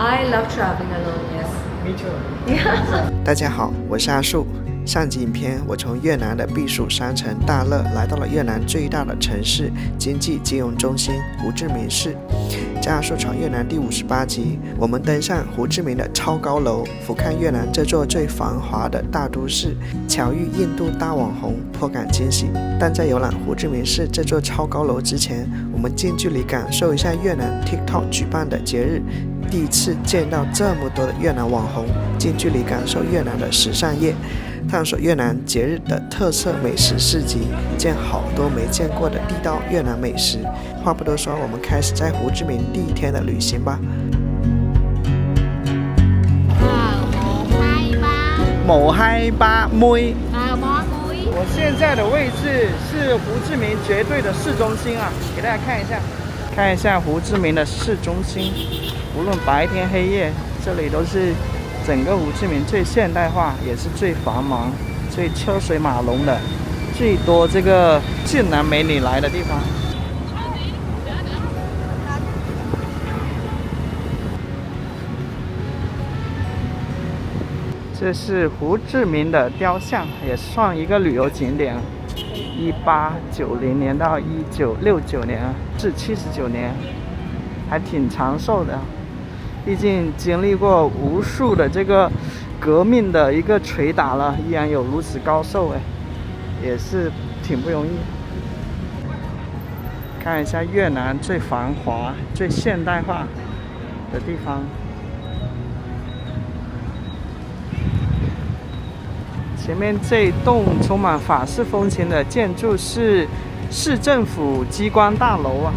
I love traveling alone. Yes. Me too. Yeah. 大家好，我是阿树。上集影片，我从越南的避暑山城大乐来到了越南最大的城市经济金融中心胡志明市。在阿树闯越南第58集，我们登上胡志明的超高楼，俯瞰越南这座最繁华的大都市，巧遇印度大网红，颇感惊喜。但在游览胡志明市这座超高楼之前，我们近距离感受一下越南 TikTok 举办的节日。第一次见到这么多的越南网红，近距离感受越南的时尚业，探索越南节日的特色美食市集，见好多没见过的地道越南美食。话不多说，我们开始在胡志明第一天的旅行吧。某嗨巴妹。món muối。我现在的位置是胡志明绝对的市中心啊，给大家看一下胡志明的市中心。无论白天黑夜，这里都是整个胡志明最现代化，也是最繁忙、最车水马龙的、最多这个俊男美女来的地方。这是胡志明的雕像，也算一个旅游景点。1890年到1969年，至79年，还挺长寿的。毕竟经历过无数的这个革命的一个捶打了，依然有如此高寿，也是挺不容易。看一下越南最繁华、最现代化的地方。前面这一栋充满法式风情的建筑是市政府机关大楼啊，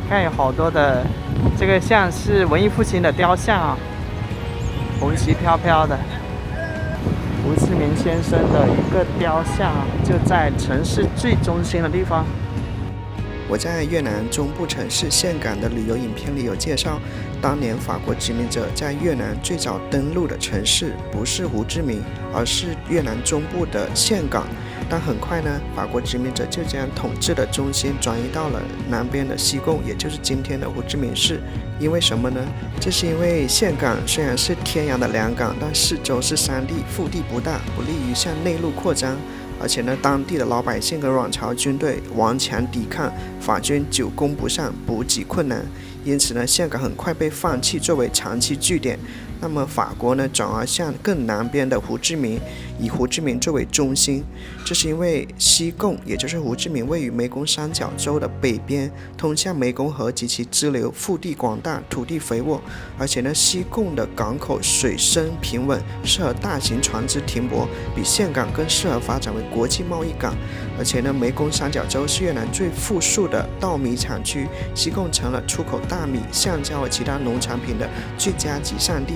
看有好多的这个像是文艺复兴的雕像啊，红旗飘飘的。胡志明先生的一个雕像啊，就在城市最中心的地方。我在越南中部城市岘港的旅游影片里有介绍，当年法国殖民者在越南最早登陆的城市不是胡志明，而是越南中部的岘港。但很快呢，法国殖民者就将统治的中心转移到了南边的西贡，也就是今天的胡志明市。因为什么呢？这是因为岘港虽然是天然的良港，但四周是山地，腹地不大，不利于向内陆扩张。而且呢，当地的老百姓跟阮朝军队顽强抵抗，法军久攻不上，补给困难，因此呢，岘港很快被放弃作为长期据点。那么法国呢，转而向更南边的胡志明，以胡志明作为中心。这是因为西贡，也就是胡志明，位于湄公三角洲的北边，通向湄公河及其支流，腹地广大，土地肥沃。而且呢，西贡的港口水深平稳，适合大型船只停泊，比岘港更适合发展为国际贸易港。而且呢，湄公三角洲是越南最富庶的稻米产区，西贡成了出口大米、橡胶和其他农产品的最佳集散地。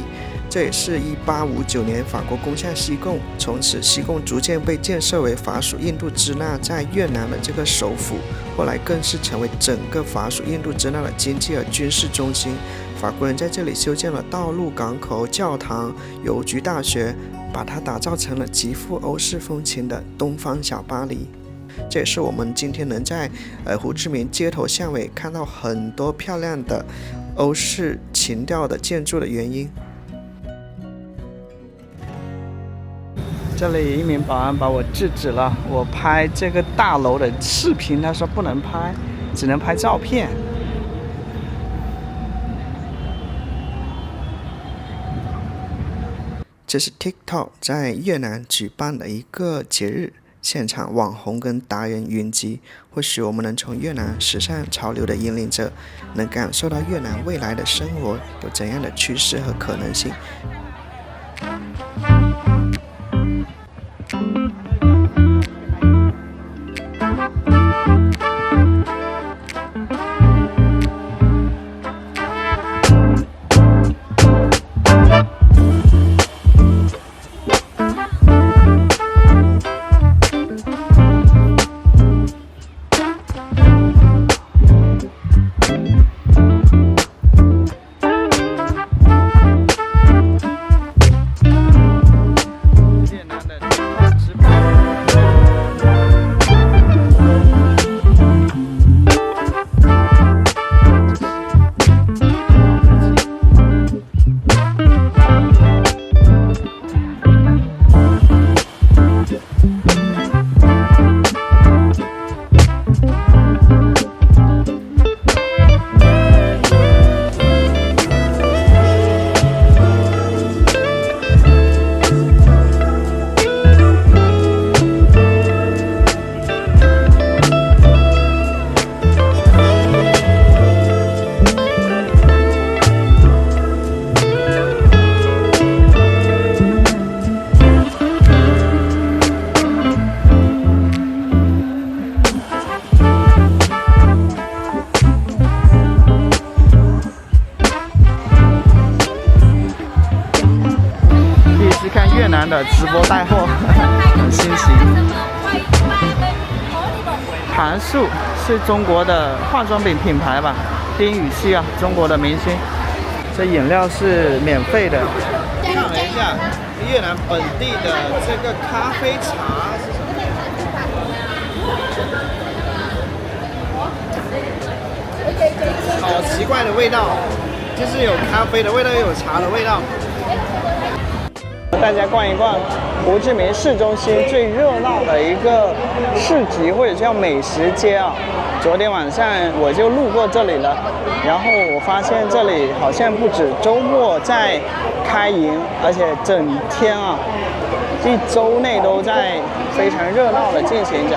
这也是1859年法国攻下西贡，从此西贡逐渐被建设为法属印度支那在越南的这个首府，后来更是成为整个法属印度支那的经济和军事中心。法国人在这里修建了道路、港口、教堂、邮局、大学，把它打造成了极富欧式风情的东方小巴黎。这也是我们今天能在胡志明街头巷尾看到很多漂亮的欧式情调的建筑的原因。这里一名保安把我制止了，我拍这个大楼的视频，他说不能拍，只能拍照片。这是 TikTok 在越南举办的一个节日，现场网红跟达人云集，或许我们能从越南时尚潮流的引领者，能感受到越南未来的生活有怎样的趋势和可能性。南的直播带货，很新奇。韩束是中国的化妆品品牌吧，丁禹兮啊，中国的明星。这饮料是免费的。看了一下越南本地的这个咖啡茶是什么？好奇怪的味道，就是有咖啡的味道，又有茶的味道。大家逛一逛胡志明市中心最热闹的一个市集，或者叫美食街啊。昨天晚上我就路过这里了，然后我发现这里好像不止周末在开营，而且整天啊，一周内都在非常热闹的进行着。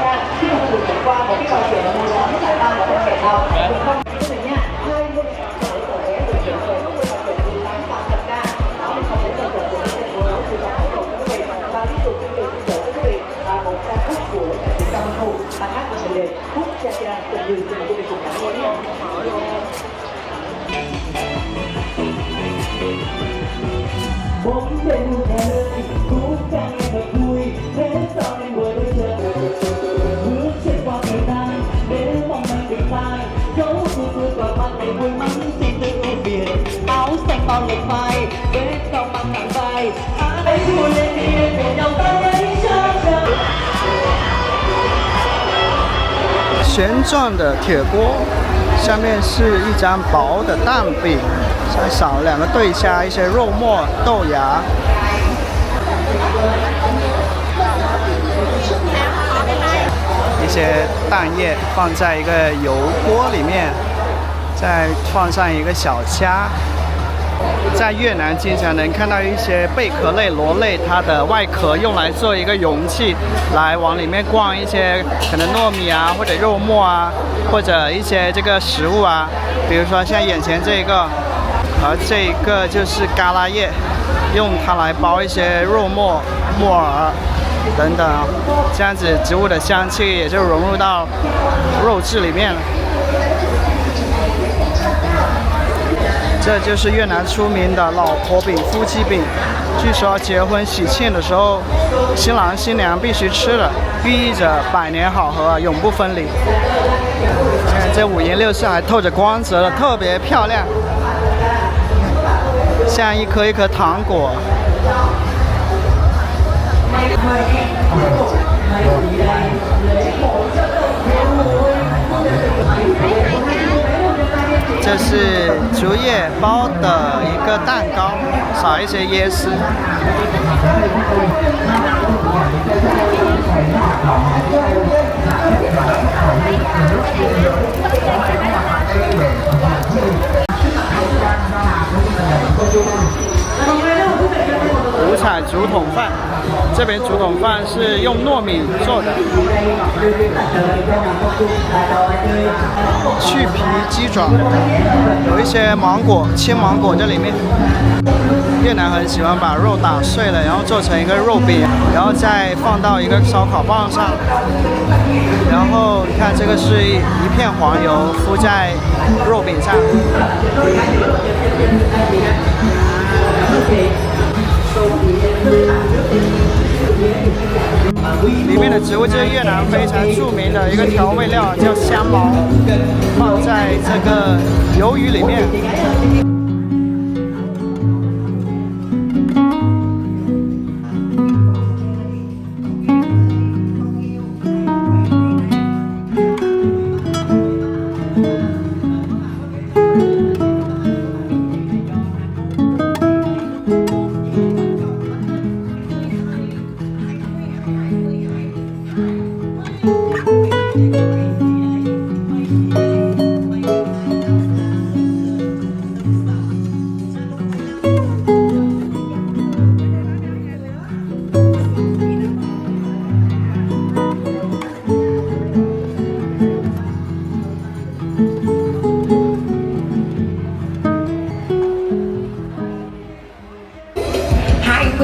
旋转的铁锅，下面是一张薄的蛋饼，再少2个对虾，一些肉末、豆芽。一些蛋液放在一个油锅里面，再放上一个小虾。在越南经常能看到一些贝壳类、螺类，它的外壳用来做一个容器，来往里面灌一些可能糯米啊，或者肉末啊，或者一些这个食物啊，比如说像眼前这个，而这一个就是嘎啦叶，用它来包一些肉末、木耳等等啊，这样子植物的香气也就融入到肉质里面了。这就是越南出名的老婆饼、夫妻饼。据说结婚喜庆的时候，新郎新娘必须吃的，寓意着百年好合，永不分离。看这五颜六色，还透着光泽的，特别漂亮，像一颗一颗糖果。这是竹叶包的一个蛋糕，撒一些椰丝。五彩竹筒饭，这边竹筒饭是用糯米做的。去皮鸡爪，有一些芒果，青芒果在里面。越南很喜欢把肉打碎了，然后做成一个肉饼，然后再放到一个烧烤棒上。然后你看，这个是一片黄油敷在肉饼上。里面的植物就是越南非常著名的一个调味料，叫香茅，放在这个鱿鱼里面。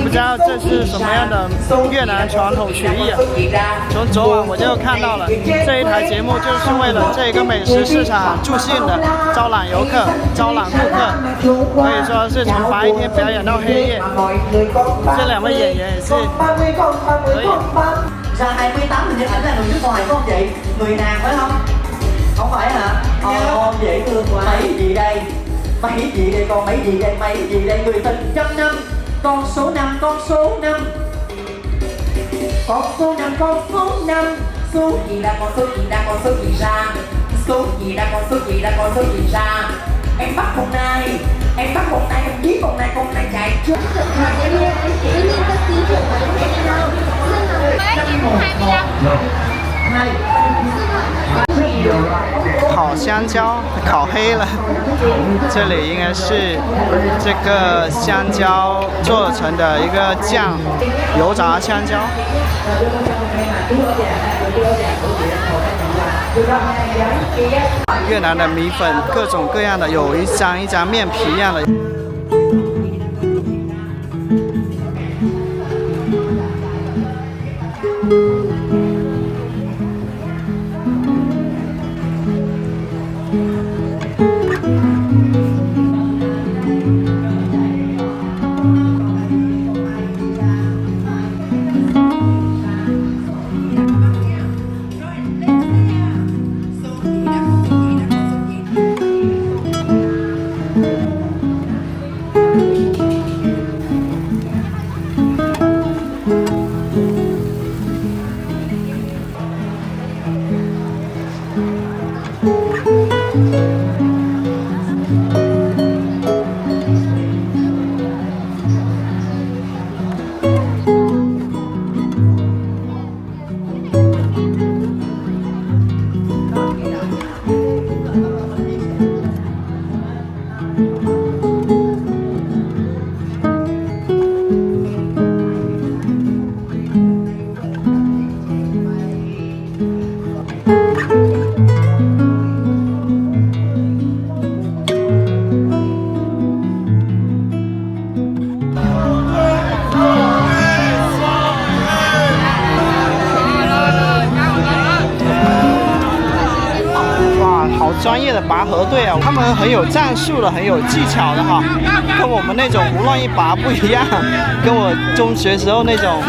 不知道这是什么样的越南传统厨艺啊。从昨晚我就看到了这一台节目，就是为了这个美食市场助兴的，招揽游客，招揽顾客，可以说是从白天表演到黑夜。这两位演员也是可以。Giờ 28 mình chụp ảnh là người nước ngoài phải không chị? Người nàng phải không? Không phải hả? Dễ thương quá. Mấy gì đây? Mấy gì đây con? Mấy gì đây? Mấy gì đây? Người tình trăm năm. Con số 5, con số 5. Con số 5, con số 5. Số gì ra, con số gì ra, con số gì ra? Số gì ra, con số gì ra, con số gì ra? Em bắt con này. Em bắt con này, em giết con này chạy trước. Hai. 烤香蕉，烤黑了。这里应该是这个香蕉做成的一个酱，油炸香蕉。越南的米粉各种各样的，有一张一张面皮一样的。专业的拔河队啊，他们很有战术的，很有技巧的哈，跟我们那种胡乱一拔不一样，跟我中学时候那种，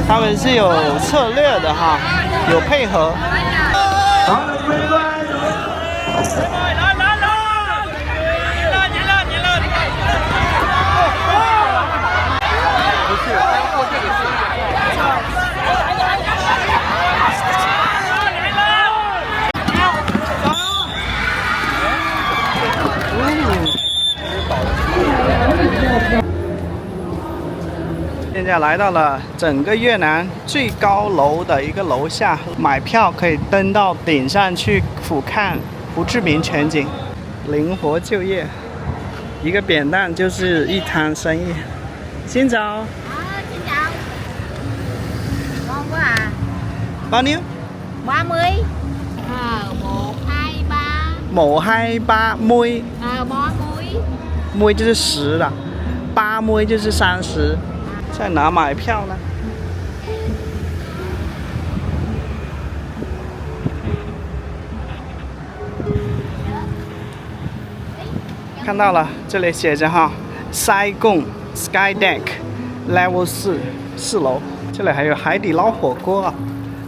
他们是有策略的哈，有配合。现在来到了整个越南最高楼的一个楼下，买票可以登到顶上去俯瞰胡志明全景，灵活就业，一个扁担就是一摊生意。xin chào. Xin chào. Ngon quá à. Bao nhiêu? 30. 1, 2, 3. 1, 2, 3 mươi. 3 mươi. mươi就是10了，80就是30。在哪买票呢？看到了，这里写着哈 ，Saigon Sky Deck Level 4楼。这里还有海底捞火锅啊，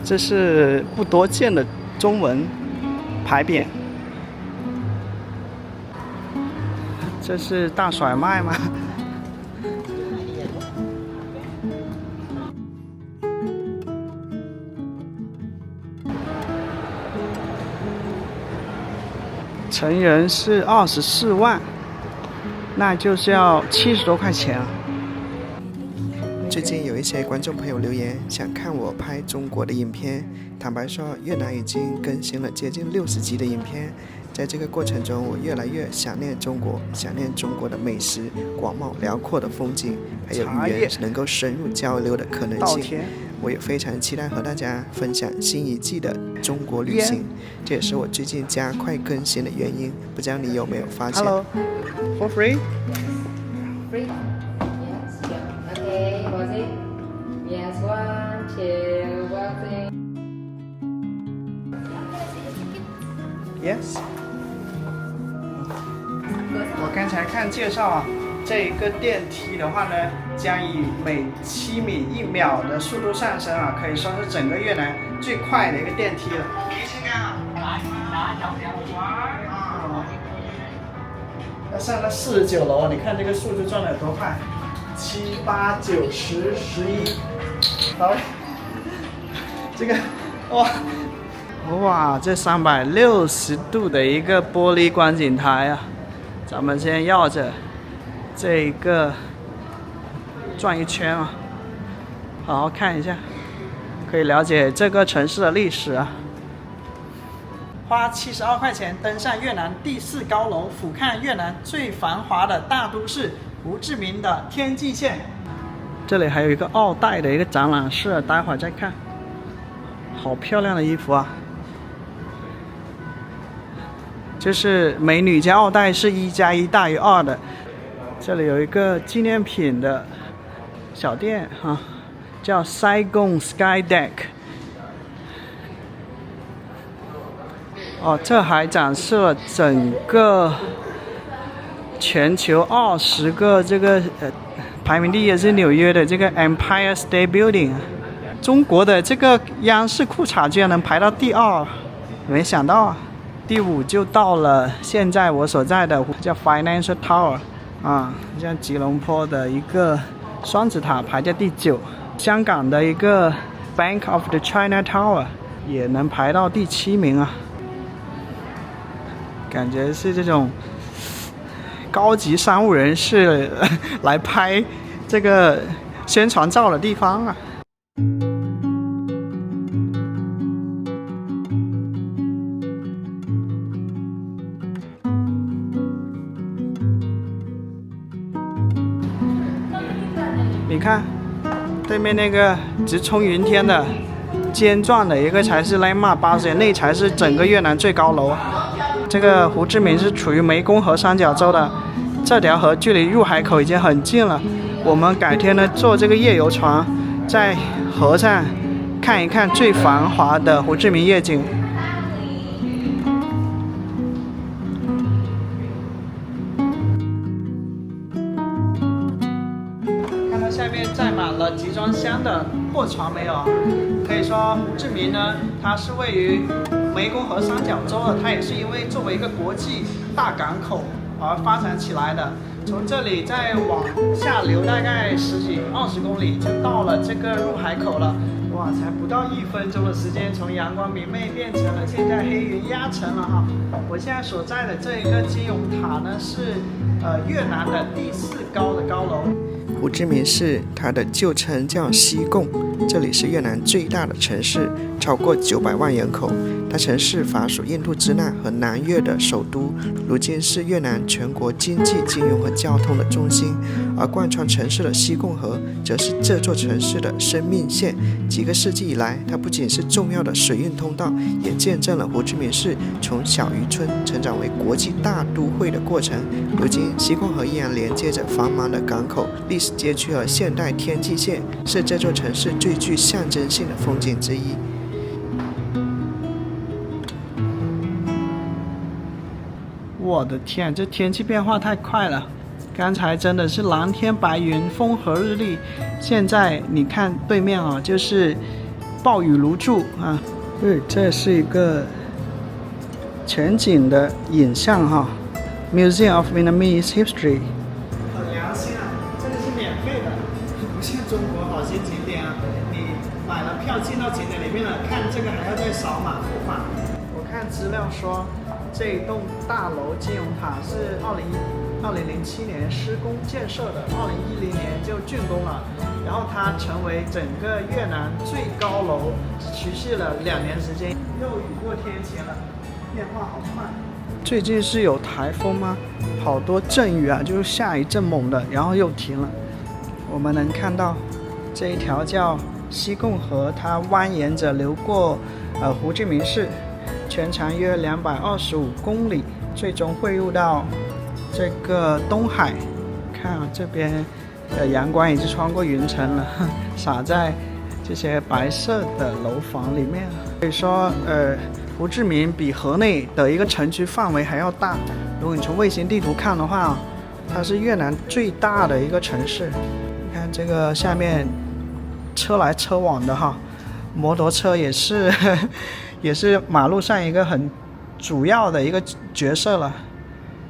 这是不多见的中文牌匾。这是大甩卖吗？成人是24万，那就是要70多块钱啊。最近有一些观众朋友留言，想看我拍中国的影片。坦白说，越南已经更新了接近60集的影片，在这个过程中，我越来越想念中国，想念中国的美食、广袤辽阔的风景，还有语言能够深入交流的可能性。我也非常期待和大家分享新一季的中国旅行，这也是我最近加快更新的原因。不知道你有没有发现 ？Hello, for free? Free. Yes。我刚才看介绍啊，这个电梯的话呢，将以每7米1秒的速度上升啊，可以说是整个越南最快的一个电梯了。要上到49楼，你看这个速度转的有多快？7、8、9、10、11，好，这个哇，这360度的一个玻璃观景台啊，咱们先绕着这一个转一圈啊，好好看一下，可以了解这个城市的历史啊。花72块钱登上越南第4高楼，俯瞰越南最繁华的大都市胡志明的天际线。这里还有一个奥黛的一个展览室，待会儿再看。好漂亮的衣服啊！就是美女加奥黛是1+1大于2的。这里有一个纪念品的小店啊，叫 Saigon Sky Deck。哦，这还展示了整个全球20个这个排名第1的是纽约的这个 Empire State Building。中国的这个央视裤衩居然能排到第2，没想到啊！第5就到了现在我所在的叫 Financial Tower 啊，像吉隆坡的一个双子塔排在第9，香港的一个 Bank of the China Tower 也能排到第7名啊！感觉是这种高级商务人士来拍这个宣传照的地方啊。你看对面那个直冲云天的尖状的一个才是Landmark80，那才是整个越南最高楼。这个胡志明是处于湄公河三角洲的，这条河距离入海口已经很近了。我们改天呢坐这个夜游船，在河上看一看最繁华的胡志明夜景。看到下面载满了集装箱的货船没有？可以说胡志明呢，它是位于湄公河三角洲的，它也是因为作为一个国际大港口而发展起来的。从这里再往下流大概10几20公里，就到了这个入海口了。哇，才不到1分钟的时间，从阳光明媚变成了现在黑云压城了哈。我现在所在的这一个金融塔呢，是越南的第4高的高楼。胡志明市它的旧称叫西贡，这里是越南最大的城市，超过900万人口。它曾是法属印度支那和南越的首都，如今是越南全国经济、金融和交通的中心。而贯穿城市的西贡河，则是这座城市的生命线。几个世纪以来，它不仅是重要的水运通道，也见证了胡志明市从小渔村成长为国际大都会的过程。如今，西贡河依然连接着繁忙的港口、历史街区和现代天际线，是这座城市最具象征性的风景之一。我的天，这天气变化太快了！刚才真的是蓝天白云、风和日丽，现在你看对面啊，就是暴雨如注啊。对，这是一个全景的影像哈，Museum of Vietnamese History。很良心啊，这个是免费的，不像中国好些景点啊，你买了票进到景点里面了，看这个还要再扫码付款。我看资料说，这一栋大楼金融塔是2007年施工建设的，2010年就竣工了，然后它成为整个越南最高楼，只持续了2年时间。又雨过天晴了，变化好快。最近是有台风吗？好多阵雨啊，就是下一阵猛的，然后又停了。我们能看到这一条叫西贡河，它蜿蜒着流过胡志明市。全长约225公里，最终汇入到这个东海。看啊，这边的阳光已经穿过云层了，洒在这些白色的楼房里面，可以说胡志明比河内的一个城区范围还要大。如果你从卫星地图看的话，它是越南最大的一个城市。你看这个下面车来车往的哈，摩托车也是也是马路上一个很主要的一个角色了，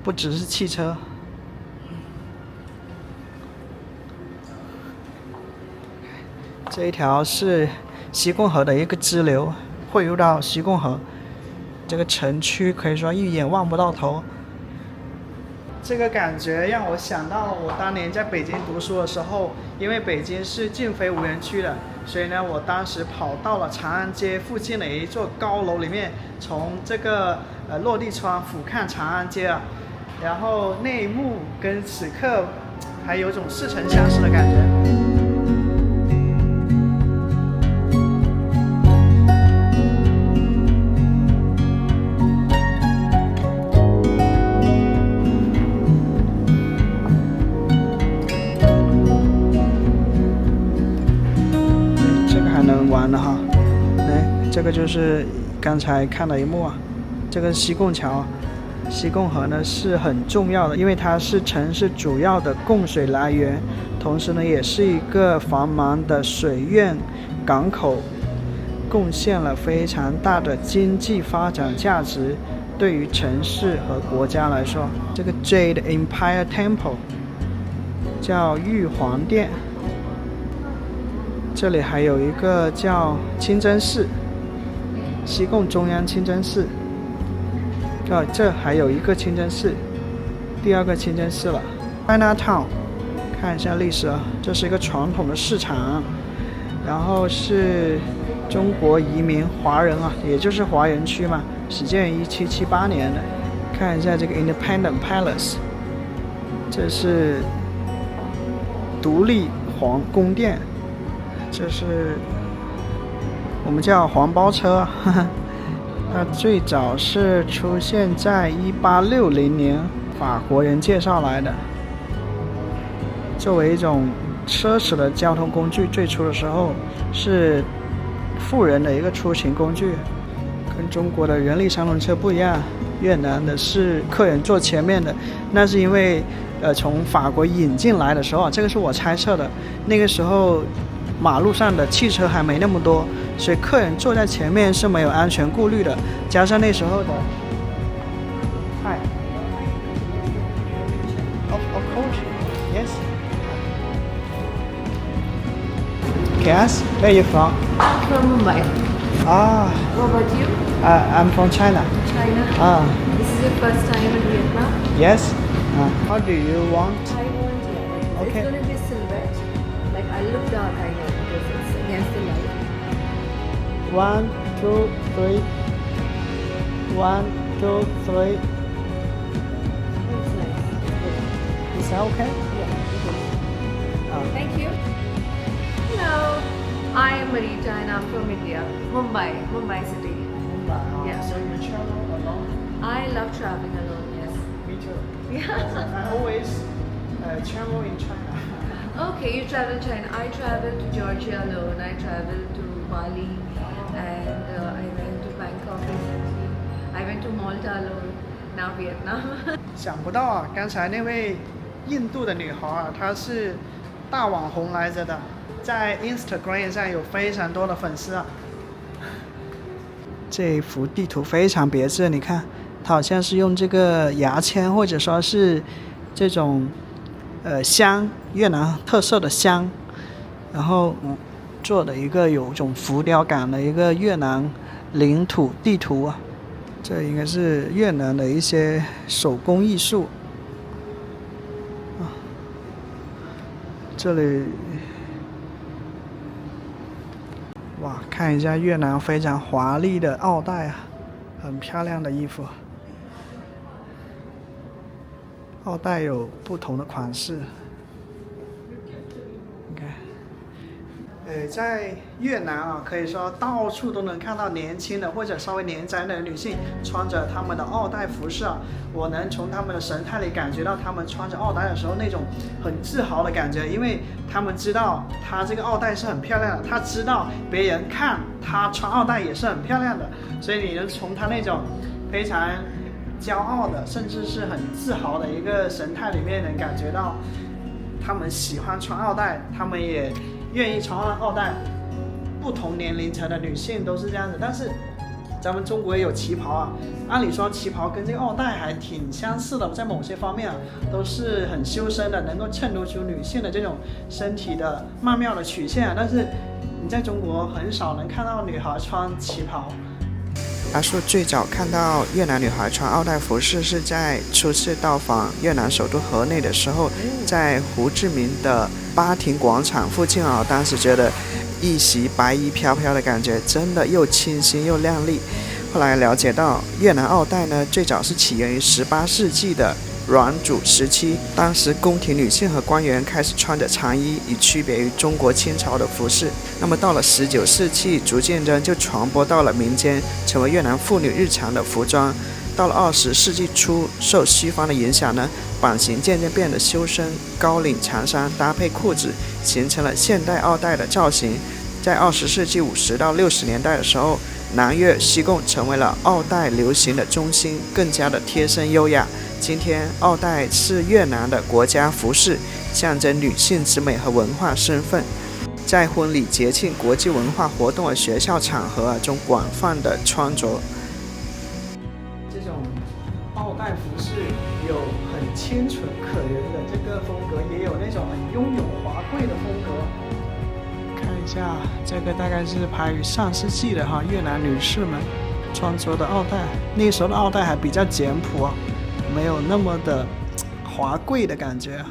不只是汽车。这一条是西贡河的一个支流，汇入到西贡河。这个城区可以说一眼望不到头。这个感觉让我想到了我当年在北京读书的时候，因为北京是禁飞无人区的，所以呢，我当时跑到了长安街附近的一座高楼里面，从这个落地窗俯瞰长安街啊，然后那一幕跟此刻还有种似曾相识的感觉。玩的哈，这个就是刚才看的一幕啊，这个是西贡桥，西贡河呢是很重要的，因为它是城市主要的供水来源，同时呢也是一个繁忙的水院港口，贡献了非常大的经济发展价值，对于城市和国家来说。这个 Jade Empire Temple 叫玉皇殿。这里还有一个叫清真寺，西贡中央清真寺。这还有一个清真寺，第二个清真寺了。Chinatown， 看一下历史啊，这是一个传统的市场，然后是中国移民华人啊，也就是华人区嘛，始建于1778年的。看一下这个 Independent Palace， 这是独立皇宫殿。这是我们叫黄包车，它最早是出现在1860年，法国人介绍来的，作为一种奢侈的交通工具。最初的时候是富人的一个出行工具，跟中国的人力三轮车不一样，越南的是客人坐前面的，那是因为从法国引进来的时候，这个是我猜测的，那个时候马路上的汽车还没那么多，所以客人坐在前面是没有安全顾虑的。加上那时候的，Hi, of course, yes. Yes, where are you from? I'm from Mumbai. Ah, What about you? I'm from China. China. Ah, This is your first time in Vietnam? yes. How do you want? I want it. Okay. It's going to be silhouette. Like I look dark, I know, because it's against the light. 1, 2, 3. 1, 2, 3. It's nice. Is that okay? Yeah, it Ah. is. Thank you. Hello. I am Marita and I'm from India. Mumbai city. Yeah. So you travel alone? I love traveling alone, yes. Me too. Yeah. I always travel in China. Okay, you travel China. I traveled to Georgia alone. I traveled to Bali, and I went to Bangkok recently. I went to Malta alone. Now Vietnam. 想不到啊，刚才那位印度的女孩啊，她是大网红来着的，在 Instagram 上有非常多的粉丝啊。这幅地图非常别致，你看，它好像是用这个牙签或者说是这种香，越南特色的香，然后做的一个有种浮雕感的一个越南领土地图啊。这应该是越南的一些手工艺术啊。这里，哇，看一下越南非常华丽的奥黛啊，很漂亮的衣服。奥黛有不同的款式。你看，在越南啊，可以说到处都能看到年轻的或者稍微年长的女性穿着他们的奥黛服饰啊，我能从他们的神态里感觉到他们穿着奥黛的时候那种很自豪的感觉，因为他们知道她这个奥黛是很漂亮的，她知道别人看她穿奥黛也是很漂亮的，所以你能从她那种非常骄傲的，甚至是很自豪的一个神态里面，能感觉到他们喜欢穿奥黛，他们也愿意穿奥黛。不同年龄层的女性都是这样子，但是咱们中国也有旗袍啊，按理说旗袍跟这个奥黛还挺相似的，在某些方面啊都是很修身的，能够衬托出女性的这种身体的曼妙的曲线啊，但是你在中国很少能看到女孩穿旗袍。阿树最早看到越南女孩穿奥黛服饰是在初次到访越南首都河内的时候，在胡志明的巴亭广场附近啊，当时觉得一袭白衣飘飘的感觉真的又清新又亮丽。后来了解到越南奥黛呢，最早是起源于18世纪的阮主时期，当时宫廷女性和官员开始穿着长衣，以区别于中国清朝的服饰。那么到了19世纪，逐渐的就传播到了民间，成为越南妇女日常的服装。到了20世纪初，受西方的影响呢，版型渐渐变得修身，高领长衫搭配裤子，形成了现代奥黛的造型。在20世纪50到60年代的时候，南越西贡成为了奥黛流行的中心，更加的贴身优雅。今天，奥黛是越南的国家服饰，象征女性之美和文化身份，在婚礼、节庆、国际文化活动和学校场合中广泛的穿着。这种奥黛服饰有很清纯可人的这个风格，也有那种很雍容华贵的风格。看一下，这个大概是拍于上世纪的哈，越南女士们穿着的奥黛，那时候的奥黛还比较简朴啊，没有那么的华贵的感觉。